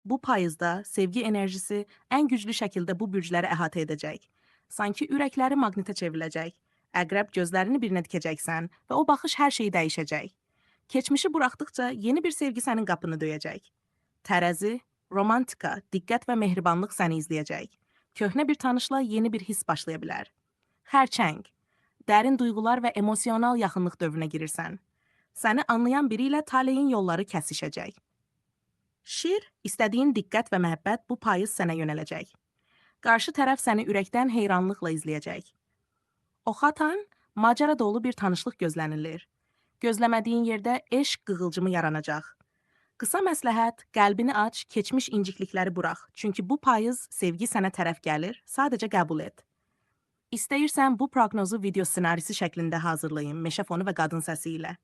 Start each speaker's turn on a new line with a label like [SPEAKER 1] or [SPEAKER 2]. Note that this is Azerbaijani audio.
[SPEAKER 1] Bu payızda sevgi enerjisi ən güclü şəkildə bu bürcləri əhatə edəcək. Sanki ürəkləri maqnitə çevriləcək. Əqrəb gözlərini birinə dikəcəksən və o baxış hər şeyi dəyişəcək. Keçmişi buraxdıqca yeni bir sevgi sənin qapını döyəcək. Tərəzi, romantika, diqqət və mehribanlıq səni izləyəcək. Köhnə bir tanışla yeni bir hiss başlaya bilər. Xərçəng, dərin duyğular və emosional yaxınlıq dövrünə girirsən. Səni anlayan biri ilə taleyin yolları kəsişəcək. Şir, istədiyin diqqət və məhəbbət bu payız sənə yönələcək. Qarşı tərəf səni ürəkdən heyranlıqla izləyəcək. Oxatan, macəra dolu bir tanışlıq gözlənilir. Gözləmədiyin yerdə eşq qığılcımı yaranacaq. Qısa məsləhət, qəlbini aç, keçmiş inciklikləri burax. Çünki bu payız sevgi sənə tərəf gəlir, sadəcə qəbul et. İstəyirsən bu proqnozu video ssenarisi şəklində hazırlayın, meşə fonu və qadın səsi ilə.